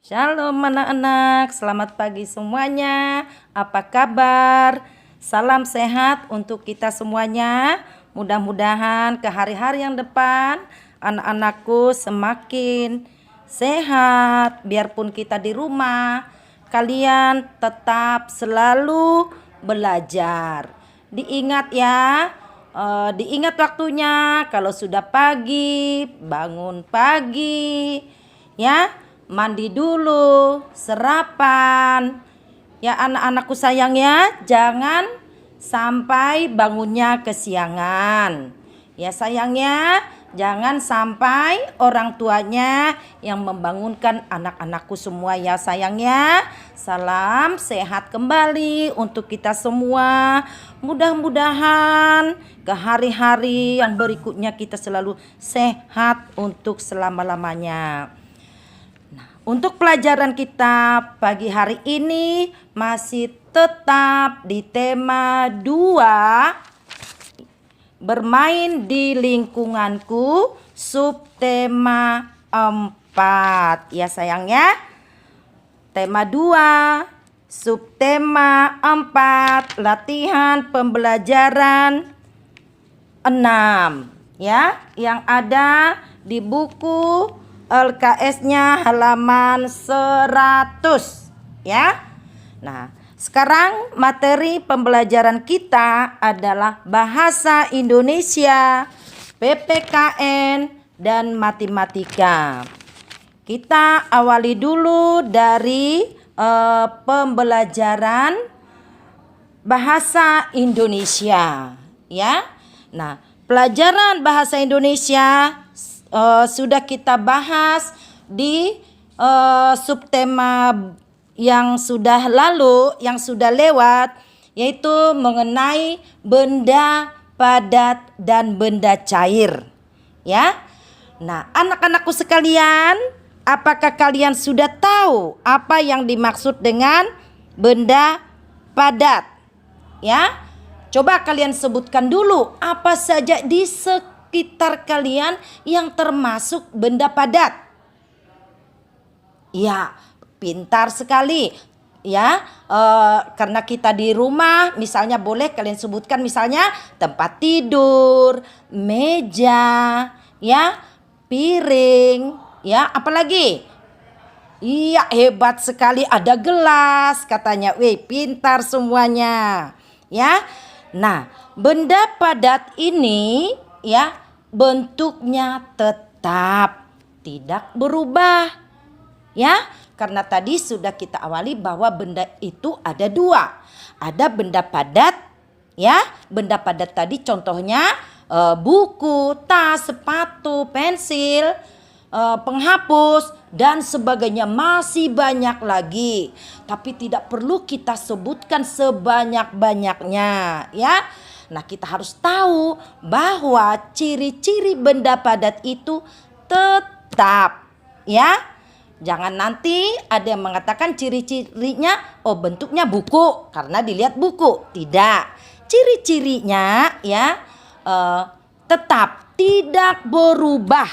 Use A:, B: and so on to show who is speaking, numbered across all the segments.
A: Shalom anak-anak, selamat pagi semuanya. Apa kabar? Salam sehat untuk kita semuanya. Mudah-mudahan ke hari-hari yang depan anak-anakku semakin sehat. Biarpun kita di rumah, kalian tetap selalu belajar. Diingat ya, diingat waktunya. Kalau sudah pagi, bangun pagi ya, mandi dulu, sarapan. Ya anak-anakku sayang ya, jangan sampai bangunnya kesiangan. Ya sayangnya, jangan sampai orang tuanya yang membangunkan anak-anakku semua ya sayangnya. Salam sehat kembali untuk kita semua. Mudah-mudahan ke hari-hari yang berikutnya kita selalu sehat untuk selama-lamanya. Untuk pelajaran kita pagi hari ini masih tetap di tema 2, bermain di lingkunganku, subtema 4 ya sayangnya. Tema 2, subtema 4, latihan pembelajaran 6 ya, yang ada di buku LKS-nya halaman 100 ya. Nah, sekarang materi pembelajaran kita adalah bahasa Indonesia, PPKN dan matematika. Kita awali dulu dari pembelajaran bahasa Indonesia ya. Nah, pelajaran bahasa Indonesia sudah kita bahas di subtema yang sudah lalu, yang sudah lewat, yaitu mengenai benda padat dan benda cair ya. Nah anak-anakku sekalian, apakah kalian sudah tahu apa yang dimaksud dengan benda padat ya? Coba kalian sebutkan dulu apa saja di sekitar kalian yang termasuk benda padat. Ya, pintar sekali ya. Karena kita di rumah, misalnya boleh kalian sebutkan misalnya tempat tidur, meja, ya, piring, ya, apalagi? Iya, hebat sekali, ada gelas katanya. Wih, pintar semuanya. Ya. Nah, benda padat ini ya, bentuknya tetap tidak berubah ya, karena tadi sudah kita awali bahwa benda itu ada 2. Ada benda padat ya, benda padat tadi contohnya buku, tas, sepatu, pensil, penghapus dan sebagainya, masih banyak lagi. Tapi tidak perlu kita sebutkan sebanyak-banyaknya ya. Nah, kita harus tahu bahwa ciri-ciri benda padat itu tetap ya. Jangan nanti ada yang mengatakan ciri-cirinya, oh bentuknya buku karena dilihat buku. Tidak. Ciri-cirinya ya tetap tidak berubah.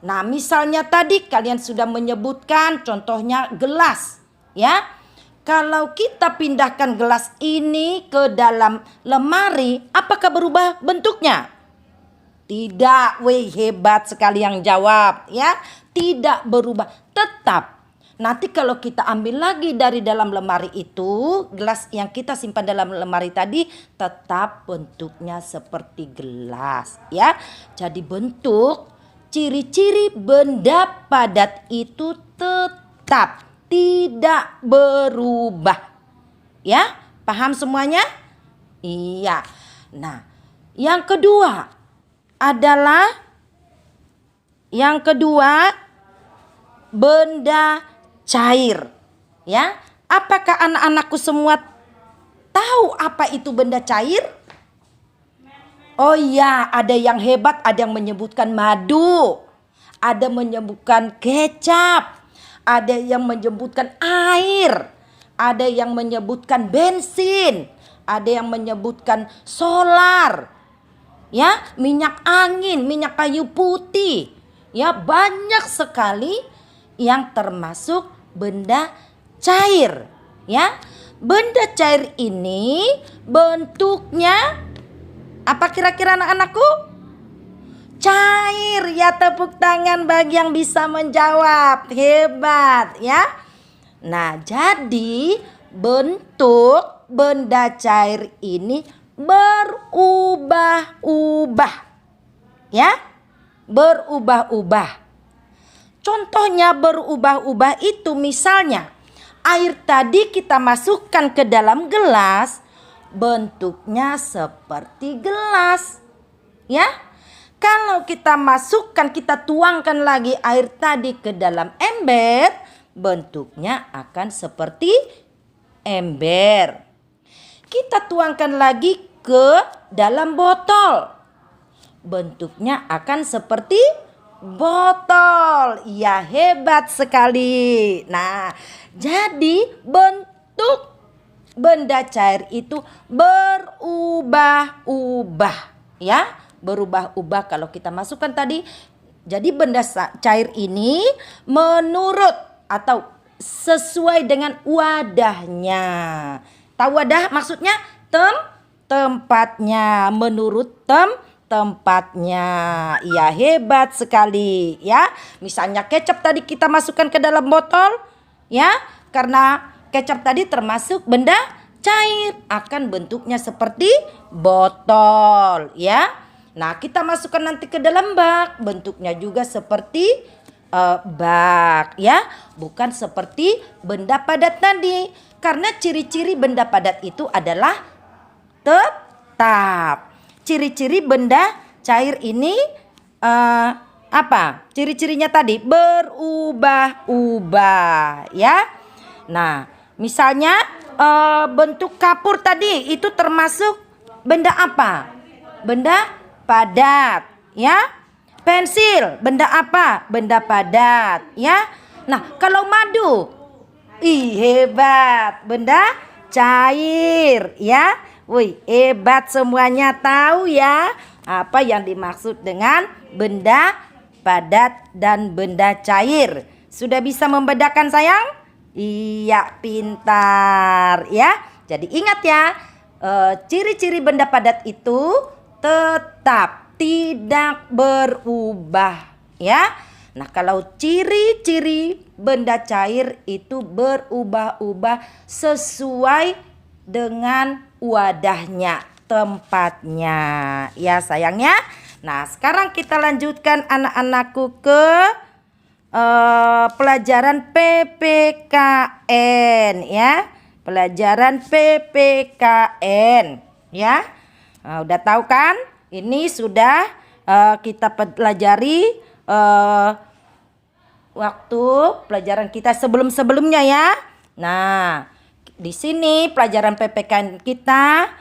A: Nah, misalnya tadi kalian sudah menyebutkan contohnya gelas ya. Kalau kita pindahkan gelas ini ke dalam lemari, apakah berubah bentuknya? Tidak. Wih, hebat sekali yang jawab ya. Tidak berubah, tetap. Nanti kalau kita ambil lagi dari dalam lemari itu, gelas yang kita simpan dalam lemari tadi tetap bentuknya seperti gelas ya. Jadi bentuk, ciri-ciri benda padat itu tetap tidak berubah ya. Paham semuanya? Iya. Nah, yang kedua adalah benda cair ya. Apakah anak-anakku semua tahu apa itu benda cair? Oh iya, ada yang hebat, ada yang menyebutkan madu, ada menyebutkan kecap, ada yang menyebutkan air, ada yang menyebutkan bensin, ada yang menyebutkan solar, ya, minyak angin, minyak kayu putih, ya, banyak sekali yang termasuk benda cair, ya. Benda cair ini bentuknya apa kira-kira anak-anakku? Cair, ya. Tepuk tangan bagi yang bisa menjawab. Hebat, ya. Nah, jadi bentuk benda cair ini berubah-ubah, ya. Berubah-ubah. Contohnya berubah-ubah itu misalnya air tadi kita masukkan ke dalam gelas, bentuknya seperti gelas, ya. Kalau kita masukkan, kita tuangkan lagi air tadi ke dalam ember, bentuknya akan seperti ember. Kita tuangkan lagi ke dalam botol, bentuknya akan seperti botol. Ya, hebat sekali. Nah, jadi bentuk benda cair itu berubah-ubah, ya. Berubah-ubah kalau kita masukkan tadi. Jadi benda cair ini menurut atau sesuai dengan wadahnya. Tahu wadah maksudnya? Tempatnya, menurut tempatnya. Ya, hebat sekali, ya. Misalnya kecap tadi kita masukkan ke dalam botol, ya. Karena kecap tadi termasuk benda cair, akan bentuknya seperti botol, ya. Nah, kita masukkan nanti ke dalam bak, bentuknya juga seperti bak, ya. Bukan seperti benda padat tadi. Karena ciri-ciri benda padat itu adalah tetap. Ciri-ciri benda cair ini apa? Ciri-cirinya tadi berubah-ubah, ya. Nah, misalnya bentuk kapur tadi itu termasuk benda apa? Benda padat, ya. Pensil, benda apa? Benda padat, ya. Nah, kalau madu, hebat, benda cair, ya. Wih, hebat semuanya, tahu ya apa yang dimaksud dengan benda padat dan benda cair. Sudah bisa membedakan sayang? Iya, pintar, ya. Jadi ingat ya, ciri-ciri benda padat itu tetap tidak berubah, ya. Nah, kalau ciri-ciri benda cair itu berubah-ubah sesuai dengan wadahnya, tempatnya, ya sayangnya. Nah, sekarang kita lanjutkan anak-anakku ke pelajaran PPKN, ya. Pelajaran PPKN, ya. Nah, udah tahu kan? Ini sudah kita pelajari waktu pelajaran kita sebelum-sebelumnya, ya. Nah, di sini pelajaran PPKN kita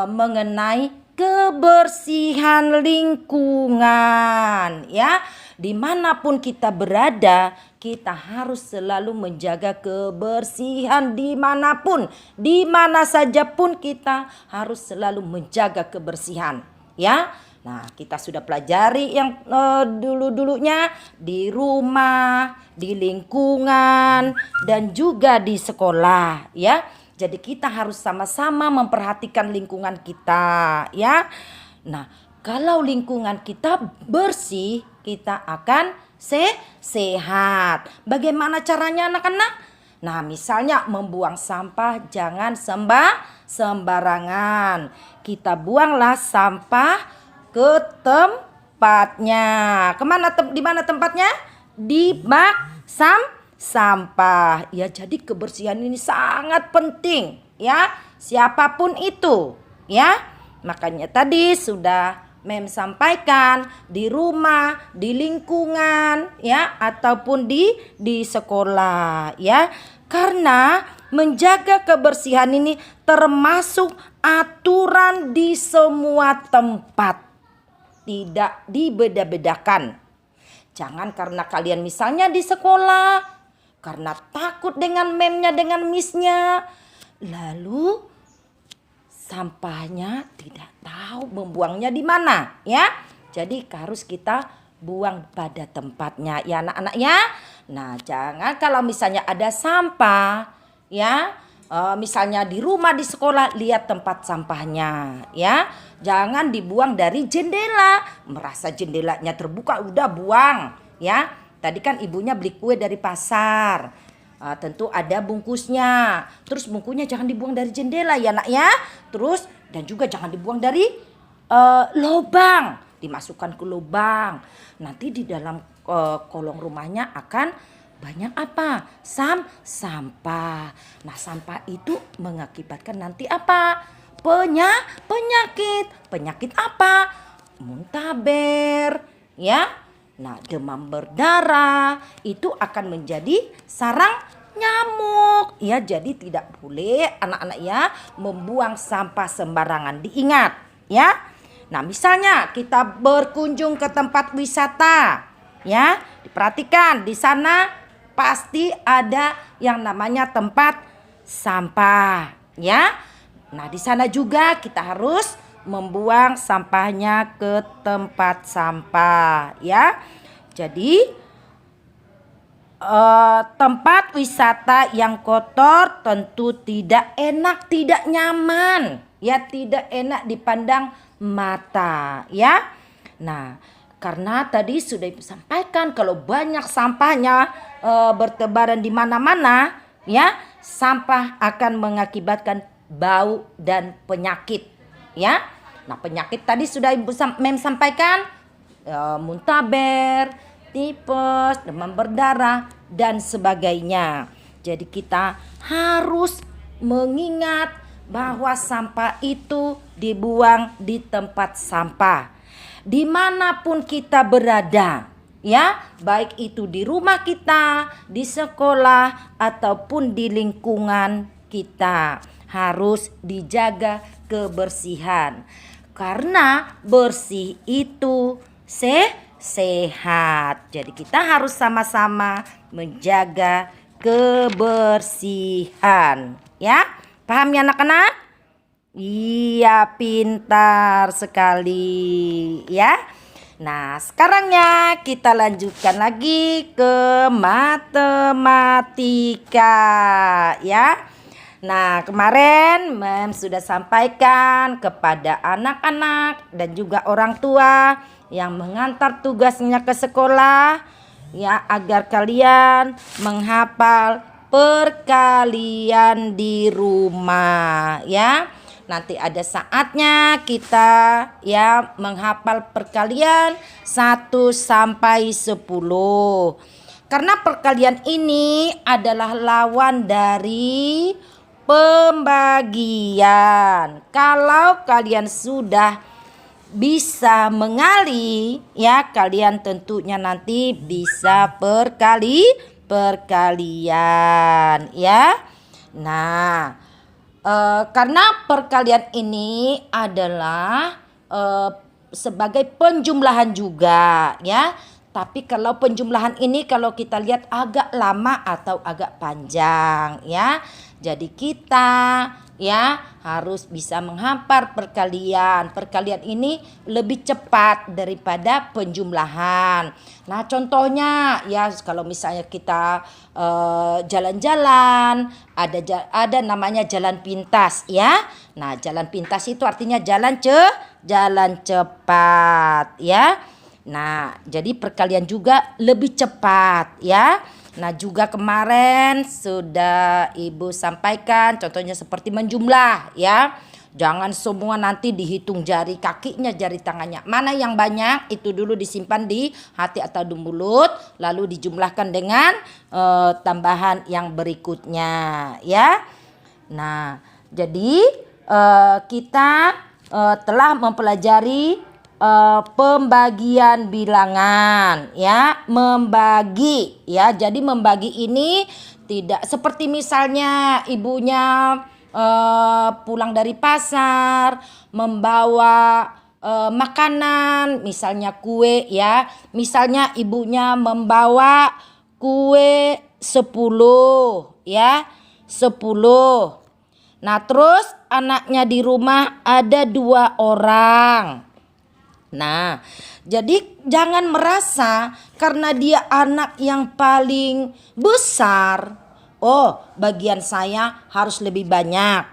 A: mengenai kebersihan lingkungan, ya. Dimanapun kita berada, kita harus selalu menjaga kebersihan dimanapun, dimana saja pun kita harus selalu menjaga kebersihan, ya. Nah, kita sudah pelajari yang dulu-dulunya di rumah, di lingkungan, dan juga di sekolah, ya. Jadi kita harus sama-sama memperhatikan lingkungan kita, ya. Nah, kalau lingkungan kita bersih, kita akan sehat. Bagaimana caranya anak-anak? Nah, misalnya membuang sampah jangan sembarangan. Kita buanglah sampah ke tempatnya. Di mana tempatnya? Di bak sampah. Ya, jadi kebersihan ini sangat penting, ya. Siapapun itu, ya. Makanya tadi sudah Mem sampaikan di rumah, di lingkungan, ya, ataupun di sekolah, ya. Karena menjaga kebersihan ini termasuk aturan di semua tempat. Tidak dibeda-bedakan. Jangan karena kalian misalnya di sekolah, karena takut dengan memnya, dengan misnya, lalu sampahnya tidak tahu membuangnya di mana, ya. Jadi harus kita buang pada tempatnya ya anak-anak ya. Nah, jangan kalau misalnya ada sampah ya, misalnya di rumah, di sekolah, lihat tempat sampahnya ya. Jangan dibuang dari jendela. Merasa jendelanya terbuka udah buang ya. Tadi kan ibunya beli kue dari pasar. Tentu ada bungkusnya. Terus bungkusnya jangan dibuang dari jendela ya nak ya. Terus dan juga jangan dibuang dari lubang. Dimasukkan ke lubang. Nanti di dalam kolong rumahnya akan banyak apa? Sampah. Nah, sampah itu mengakibatkan nanti apa? Penyakit. Penyakit apa? Muntaber, ya. Nah, demam berdarah itu akan menjadi sarang nyamuk. Ya, jadi tidak boleh anak-anak ya membuang sampah sembarangan. Diingat, ya. Nah, misalnya kita berkunjung ke tempat wisata, ya. Diperhatikan di sana pasti ada yang namanya tempat sampah, ya. Nah, di sana juga kita harus membuang sampahnya ke tempat sampah, ya. Jadi tempat wisata yang kotor tentu tidak enak, tidak nyaman, ya, tidak enak dipandang mata, ya. Nah, karena tadi sudah Ibu sampaikan kalau banyak sampahnya bertebaran di mana-mana, ya, sampah akan mengakibatkan bau dan penyakit, ya. Nah, penyakit tadi sudah Ibu sampaikan, muntaber, tipes, demam berdarah dan sebagainya. Jadi kita harus mengingat bahwa sampah itu dibuang di tempat sampah. Dimanapun kita berada, ya, baik itu di rumah kita, di sekolah ataupun di lingkungan kita, harus dijaga kebersihan. Karena bersih itu sehat. Jadi kita harus sama-sama menjaga kebersihan, ya. Paham ya anak-anak? Iya, pintar sekali ya. Nah, sekarangnya kita lanjutkan lagi ke matematika ya. Nah, kemarin Mem sudah sampaikan kepada anak-anak dan juga orang tua yang mengantar tugasnya ke sekolah ya, agar kalian menghafal perkalian di rumah ya. Nanti ada saatnya kita ya menghafal perkalian 1 sampai 10. Karena perkalian ini adalah lawan dari pembagian. Kalau kalian sudah bisa mengali ya, kalian tentunya nanti bisa perkalian ya. Nah, karena perkalian ini adalah sebagai penjumlahan juga ya. Tapi kalau penjumlahan ini kalau kita lihat agak lama atau agak panjang ya. Jadi kita ya harus bisa menghafal perkalian. Perkalian ini lebih cepat daripada penjumlahan. Nah, contohnya ya kalau misalnya kita jalan-jalan, ada namanya jalan pintas ya. Nah, jalan pintas itu artinya jalan cepat ya. Nah, jadi perkalian juga lebih cepat ya. Nah, juga kemarin sudah Ibu sampaikan contohnya seperti menjumlah ya. Jangan semua nanti dihitung jari kakinya, jari tangannya. Mana yang banyak itu dulu disimpan di hati atau di mulut, lalu dijumlahkan dengan tambahan yang berikutnya ya. Nah, jadi kita telah mempelajari pembagian bilangan ya, membagi ya. Jadi membagi ini tidak seperti misalnya ibunya pulang dari pasar membawa makanan, misalnya kue ya. Misalnya ibunya membawa kue 10 ya, 10. Nah, terus anaknya di rumah ada 2 orang. Nah, jadi jangan merasa karena dia anak yang paling besar, oh, bagian saya harus lebih banyak.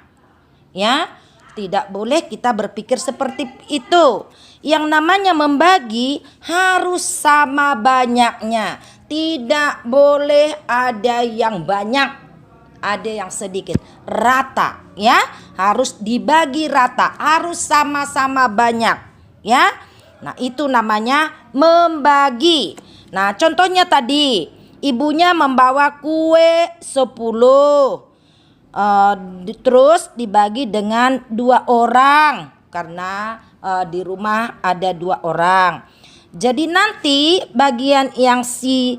A: Ya, tidak boleh kita berpikir seperti itu. Yang namanya membagi harus sama banyaknya. Tidak boleh ada yang banyak, ada yang sedikit. Rata, ya. Harus dibagi rata, harus sama-sama banyak, ya. Nah, itu namanya membagi. Nah, contohnya tadi, ibunya membawa kue 10. Terus dibagi dengan 2 orang karena di rumah ada 2 orang. Jadi nanti bagian yang si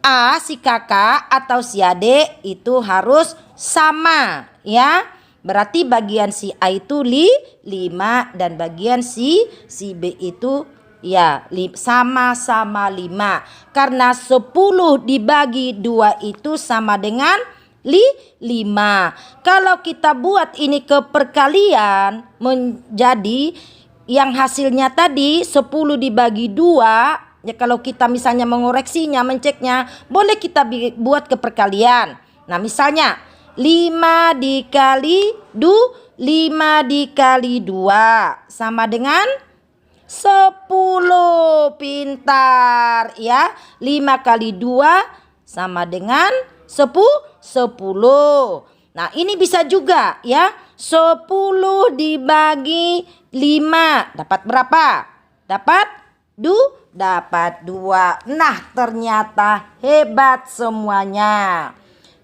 A: A, si kakak atau si adik itu harus sama, ya. Berarti bagian si A itu 5 dan bagian si B itu ya sama-sama 5. Karena 10 dibagi 2 itu sama dengan 5. Kalau kita buat ini ke perkalian menjadi yang hasilnya tadi 10 dibagi 2, ya kalau kita misalnya mengoreksinya, menceknya, boleh kita buat ke perkalian. Nah, misalnya 5 dikali 2 sama dengan 10. Pintar, ya. 5 kali 2 sama dengan 10. Nah, ini bisa juga, ya. 10 dibagi 5 dapat berapa? Dapat 2. Nah, ternyata hebat semuanya.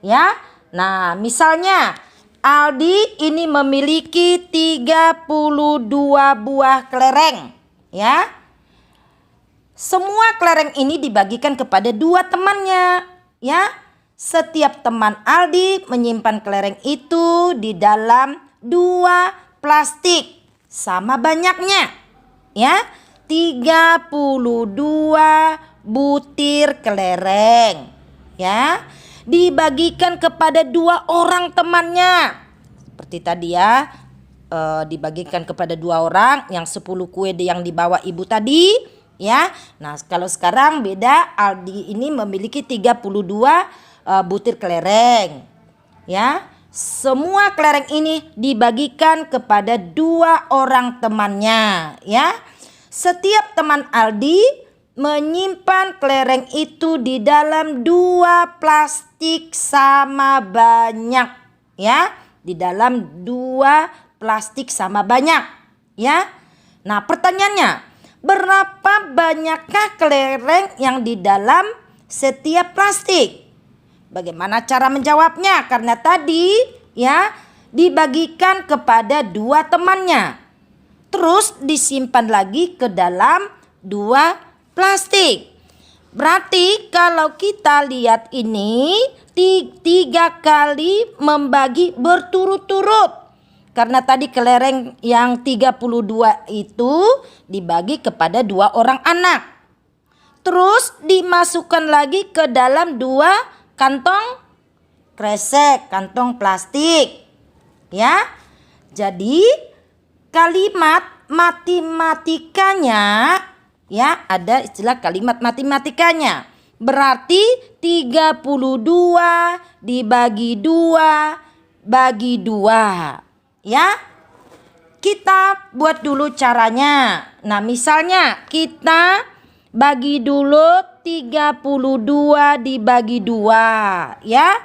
A: Ya. Nah, misalnya Aldi ini memiliki 32 buah kelereng, ya. Semua kelereng ini dibagikan kepada 2 temannya, ya. Setiap teman Aldi menyimpan kelereng itu di dalam 2 plastik sama banyaknya, ya. 32 butir kelereng, ya. Dibagikan kepada 2 orang temannya. Seperti tadi, ya. Dibagikan kepada 2 orang, yang 10 kue yang dibawa ibu tadi, ya. Nah, kalau sekarang beda, Aldi ini memiliki 32 butir kelereng, ya. Semua kelereng ini dibagikan kepada 2 orang temannya, ya. Setiap teman Aldi menyimpan kelereng itu di dalam 2 plastik sama banyak, ya. Di dalam 2 plastik sama banyak, ya. Nah, pertanyaannya, berapa banyakkah kelereng yang di dalam setiap plastik? Bagaimana cara menjawabnya? Karena tadi, ya, dibagikan kepada 2 temannya. Terus disimpan lagi ke dalam 2 plastik. Berarti kalau kita lihat ini 3 kali membagi berturut-turut. Karena tadi kelereng yang 32 itu dibagi kepada 2 orang anak. Terus dimasukkan lagi ke dalam 2 kantong kresek, kantong plastik, ya. Jadi kalimat matematikanya, ya, ada istilah kalimat matematikanya. Berarti 32 dibagi 2 bagi 2, ya. Kita buat dulu caranya. Nah, misalnya kita bagi dulu 32 dibagi 2, ya.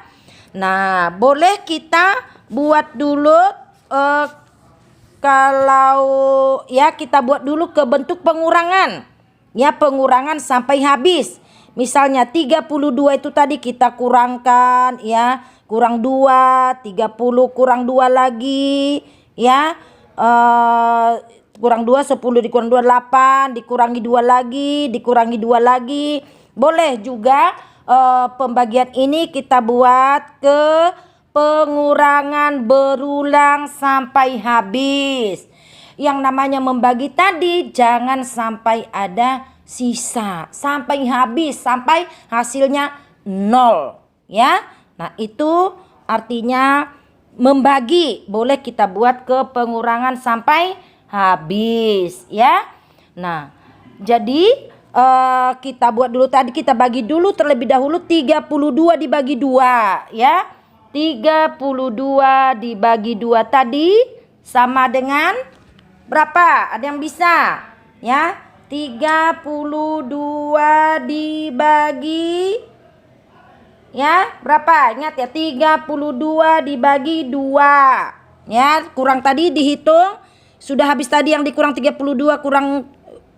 A: Nah, boleh kita buat dulu kalau ya kita buat dulu ke bentuk pengurangan. Ya, pengurangan sampai habis. Misalnya 32 itu tadi kita kurangkan, ya. Kurang 2, 30 kurang 2 lagi, ya. Kurang 2, 10 dikurang 2, 8, dikurangi 2 lagi, dikurangi 2 lagi. Boleh juga pembagian ini kita buat ke pengurangan berulang sampai habis. Yang namanya membagi tadi jangan sampai ada sisa, sampai habis, sampai hasilnya 0, ya. Nah, itu artinya membagi. Boleh kita buat ke pengurangan sampai habis, ya. Nah, jadi kita buat dulu tadi, kita bagi dulu terlebih dahulu 32 dibagi 2 ya. 32 dibagi 2 tadi sama dengan berapa? Ada yang bisa? Ya, 32 dibagi ya, berapa? Ingat ya, 32 dibagi 2. Ya, kurang tadi dihitung. Sudah habis tadi yang dikurang 32, kurang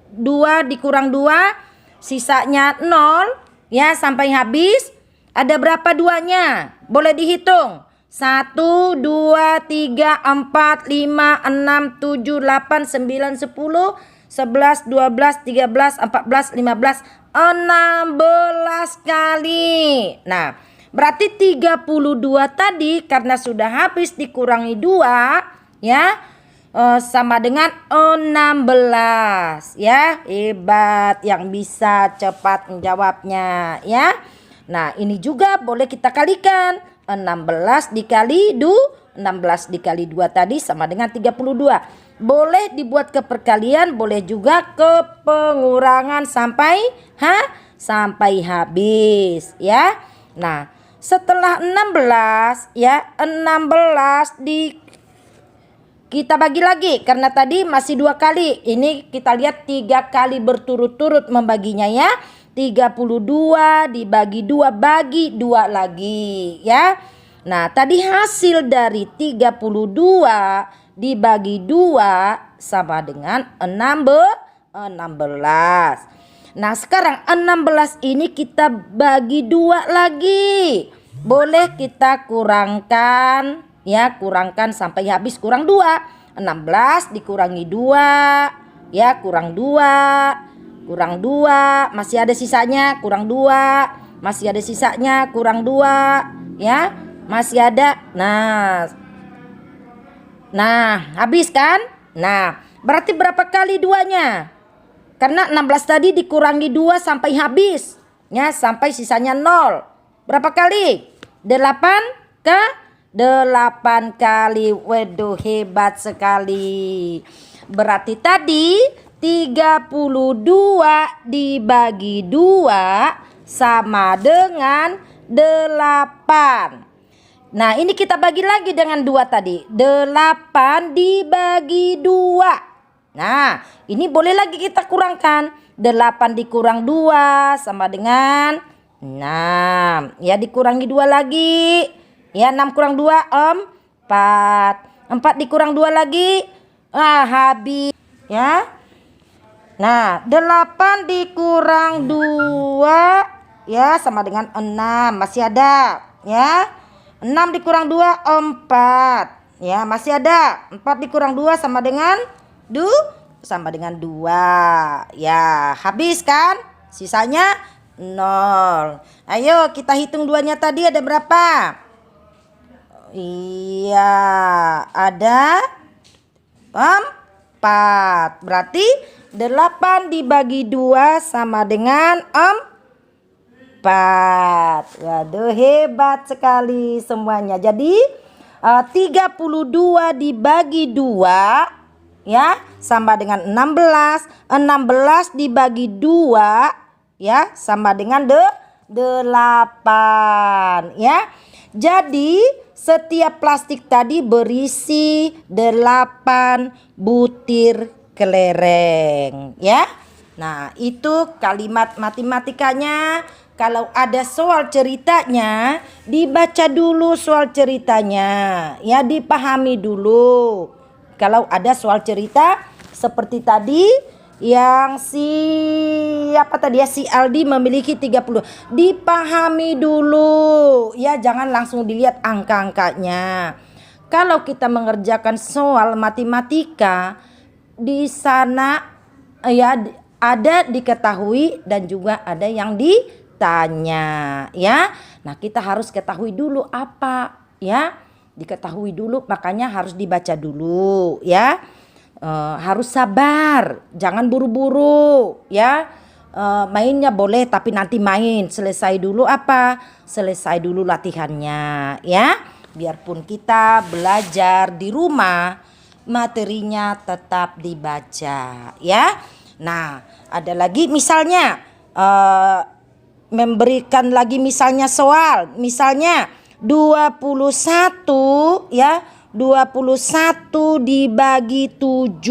A: 2 dikurang 2, sisanya 0 ya sampai habis. Ada berapa duanya? Boleh dihitung. 1, 2, 3, 4, 5, 6, 7, 8, 9, 10, 11, 12, 13, 14, 15, 16 kali. Nah, berarti 32 tadi karena sudah habis dikurangi 2 ya, sama dengan 16 ya. Hebat yang bisa cepat menjawabnya ya. Nah, ini juga boleh kita kalikan. 16 dikali 2 tadi sama dengan 32. Boleh dibuat ke perkalian, boleh juga ke pengurangan sampai habis ya. Nah, setelah 16 ya, 16 kita bagi lagi karena tadi masih 2 kali. Ini kita lihat 3 kali berturut-turut membaginya ya. 32 dibagi 2 bagi 2 lagi ya. Nah, tadi hasil dari 32 dibagi 2 sama dengan 16. Nah, sekarang 16 ini kita bagi 2 lagi. Boleh kita kurangkan ya, kurangkan sampai habis, kurang 2. 16 dikurangi 2 ya, kurang 2. Kurang 2, masih ada sisanya, kurang 2. Masih ada sisanya, kurang 2 ya. Masih ada. Nah, habis kan? Nah, berarti berapa kali 2-nya? Karena 16 tadi dikurangi 2 sampai habis ya, sampai sisanya 0. Berapa kali? 8 ke 8 kali. Waduh, hebat sekali. Berarti tadi 32 dibagi 2 sama dengan 8. Nah, ini kita bagi lagi dengan 2 tadi. 8 dibagi 2. Nah, ini boleh lagi kita kurangkan. 8 dikurang 2 sama dengan 6. Ya, dikurangi 2 lagi. Ya, 6 kurang 2, 4. 4 dikurang 2 lagi. Habis. Ya. Nah, 8 dikurang 2 ya sama dengan 6. Masih ada ya. 6 dikurang 2, 4. Ya, masih ada. 4 dikurang 2 sama dengan 2. Ya, habis kan? Sisanya 0. Ayo kita hitung 2-nya tadi ada berapa? Iya, ada 4. Berarti 8 dibagi 2 sama dengan 4. Waduh, hebat sekali semuanya. Jadi 32 dibagi 2 ya sama dengan 16. 16 dibagi 2 ya sama dengan 8 ya. Jadi setiap plastik tadi berisi 8 butir kelereng ya. Nah, itu kalimat matematikanya. Kalau ada soal ceritanya, dibaca dulu soal ceritanya ya, dipahami dulu. Kalau ada soal cerita seperti tadi yang si Aldi memiliki 30, dipahami dulu ya, jangan langsung dilihat angka-angkanya. Kalau kita mengerjakan soal matematika di sana ya, ada diketahui dan juga ada yang ditanya ya. Nah, kita harus ketahui dulu apa ya, diketahui dulu, makanya harus dibaca dulu ya. Harus sabar, jangan buru-buru ya. Mainnya boleh tapi nanti main, selesai dulu selesai dulu latihannya ya. Biarpun kita belajar di rumah, materinya tetap dibaca ya. Nah, ada lagi misalnya memberikan lagi misalnya soal. Misalnya 21 ya. 21 dibagi 7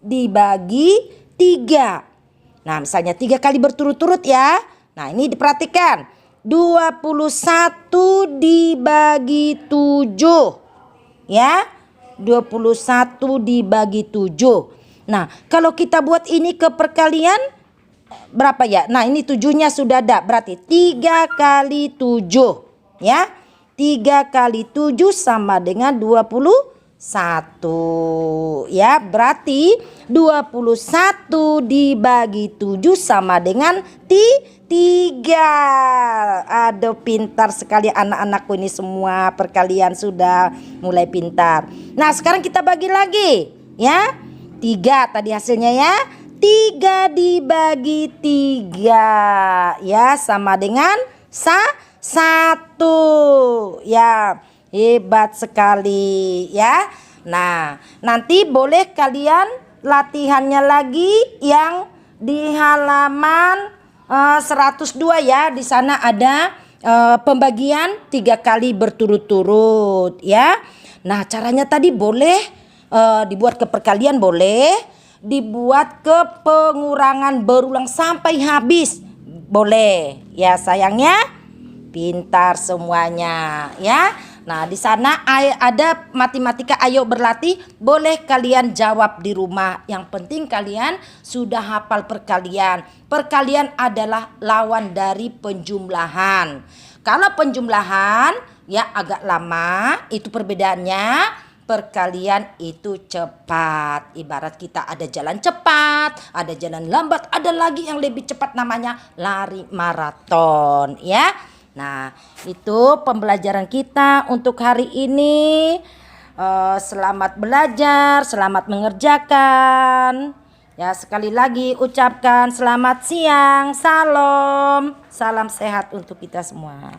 A: dibagi 3. Nah, misalnya 3 kali berturut-turut ya. Nah, ini diperhatikan. 21 dibagi 7. Ya. 21 dibagi 7. Nah, kalau kita buat ini ke perkalian berapa ya? Nah, ini 7-nya sudah ada. Berarti 3 kali 7. Ya. 3 kali 7 sama dengan 21. Ya, berarti 21 dibagi 7 sama dengan 3. Aduh, pintar sekali anak-anakku ini semua. Perkalian sudah mulai pintar. Nah, sekarang kita bagi lagi. Ya, 3 tadi hasilnya ya. 3 dibagi 3. Ya, sama dengan 1. Ya, hebat sekali ya. Nah, nanti boleh kalian latihannya lagi yang di halaman 102 ya. Di sana ada pembagian 3 kali berturut-turut ya. Nah, caranya tadi boleh dibuat ke perkalian, boleh dibuat ke pengurangan berulang sampai habis, boleh ya. Sayangnya pintar semuanya ya. Nah, di sana ada matematika ayo berlatih, boleh kalian jawab di rumah. Yang penting kalian sudah hafal perkalian. Perkalian adalah lawan dari penjumlahan. Kalau penjumlahan ya agak lama, itu perbedaannya. Perkalian itu cepat. Ibarat kita ada jalan cepat, ada jalan lambat, ada lagi yang lebih cepat namanya lari maraton ya. Nah, itu pembelajaran kita untuk hari ini. Selamat belajar, selamat mengerjakan. Ya, sekali lagi ucapkan selamat siang, salam sehat untuk kita semua.